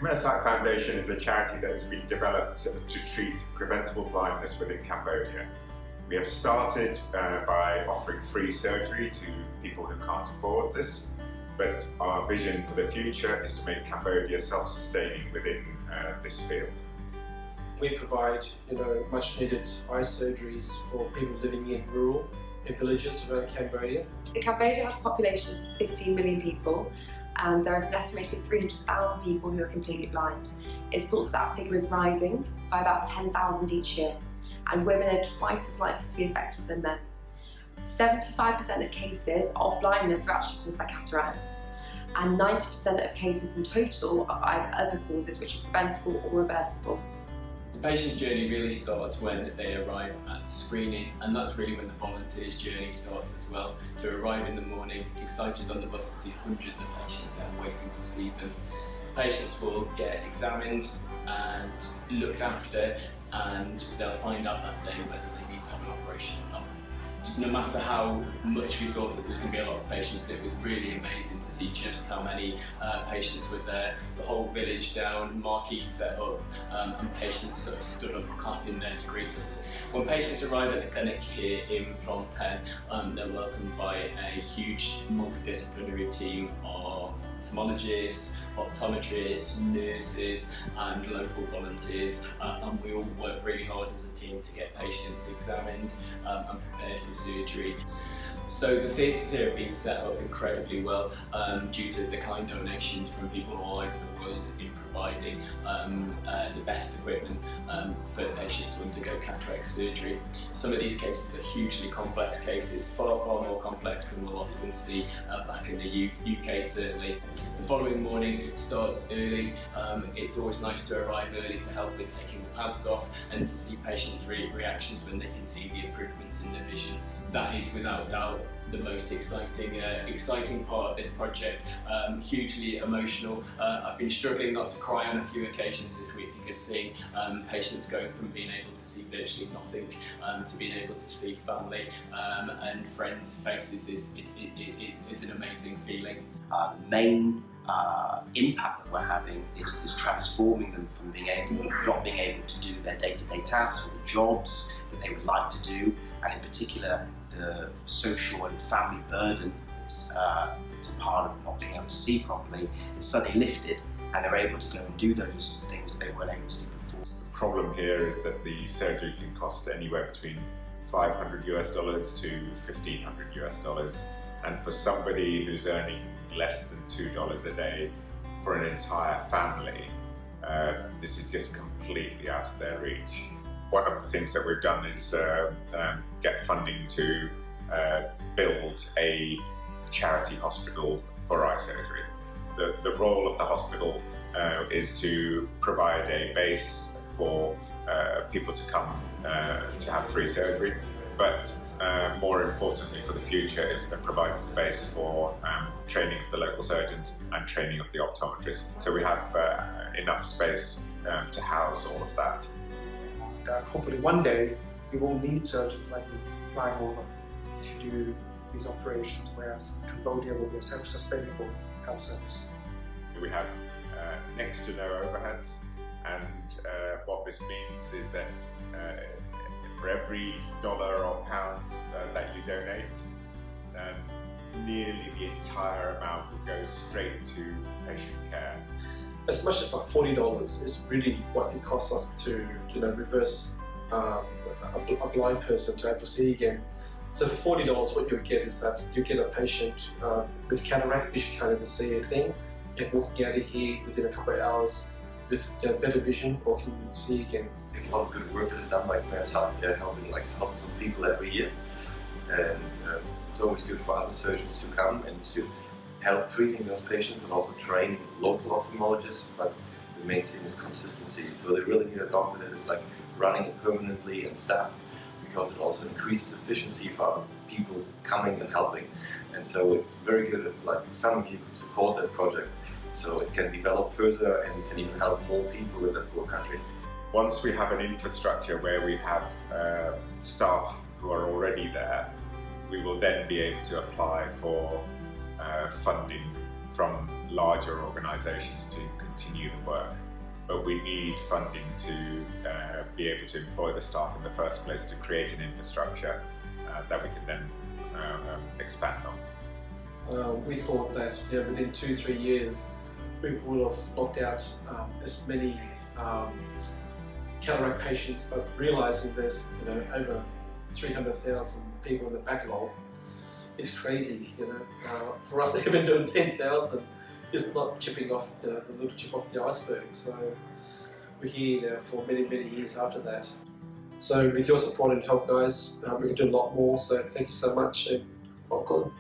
Khmer Sight Foundation is a charity that has been developed to treat preventable blindness within Cambodia. We have started by offering free surgery to people who can't afford this, but our vision for the future is to make Cambodia self-sustaining within this field. We provide, much needed eye surgeries for people living in rural villages around Cambodia. Cambodia has a population of 15 million people, and there is an estimated 300,000 people who are completely blind. It's thought that that figure is rising by about 10,000 each year, and women are twice as likely to be affected than men. 75% of cases of blindness are actually caused by cataracts, and 90% of cases in total are by other causes which are preventable or reversible. The patient's journey really starts when they arrive at screening, and that's really when the volunteer's journey starts as well. To arrive in the morning, excited on the bus to see hundreds of patients there waiting to see them. Patients will get examined and looked after, and they'll find out that day whether they need to have an operation or not. No matter how much we thought that there was going to be a lot of patients, it was really amazing to see just how many patients were there. The whole village down, marquees set up, and patients sort of stood up clapping there to greet us. When patients arrive at the clinic here in Phnom Penh, they're welcomed by a huge multidisciplinary team of ophthalmologists, optometrists, nurses and local volunteers, and we all work really hard as a team to get patients examined and prepared for surgery. So the theatres here have been set up incredibly well due to the kind donations from people all over the world in providing the best equipment for patients to undergo cataract surgery. Some of these cases are hugely complex cases, far more complex than we'll often see back in the UK certainly. The following morning starts early. It's always nice to arrive early to help with taking the pads off and to see patients' reactions when they can see the improvements in their vision. That is without doubt the most exciting part of this project. Hugely emotional. I've been struggling not to cry on a few occasions this week because seeing patients going from being able to see virtually nothing to being able to see family and friends' faces is an amazing feeling. The main impact that we're having is transforming them from not being able to do their day-to-day tasks or the jobs that they would like to do, and in particular the social and family burden it's a part of not being able to see properly is suddenly lifted, and they're able to go and do those things that they weren't able to do before. The problem here is that the surgery can cost anywhere between $500 US to $1,500 US, and for somebody who's earning less than $2 a day for an entire family, this is just completely out of their reach. One of the things that we've done is get funding to build a charity hospital for eye surgery. The role of the hospital is to provide a base for people to come to have free surgery, but more importantly for the future, it provides the base for training of the local surgeons and training of the optometrists. So we have enough space to house all of that. Hopefully one day we won't need surgeons like me flying over to do these operations, whereas Cambodia will be a self-sustainable health service. We have next to no overheads, and what this means is that for every dollar or pound that you donate, nearly the entire amount will go straight to patient care. As much as like $40 is really what it costs us to reverse a blind person to able to see again. So for $40 what you get is that you get a patient with cataract, which you can't even see anything, and walking out of here within a couple of hours with better vision or can see again. It's a lot of good work that is done by Khmer Sight. They're helping like thousands of people every year, and it's always good for other surgeons to come and to help treating those patients, but also training local ophthalmologists. But the main thing is consistency. So they really need a doctor that is like running it permanently and staff, because it also increases efficiency for people coming and helping. And so it's very good if like some of you could support that project so it can develop further and can even help more people in that poor country. Once we have an infrastructure where we have staff who are already there, we will then be able to apply for funding from larger organisations to continue the work. But we need funding to be able to employ the staff in the first place, to create an infrastructure that we can then expand on. We thought that within 2-3 years we would have knocked out as many cataract patients, but realising there's over 300,000 people in the backlog is crazy. For us to even do 10,000 is not chipping off the little chip off the iceberg. So we're here now for many years after that. So with your support and help, guys, we can do a lot more. So thank you so much, and welcome.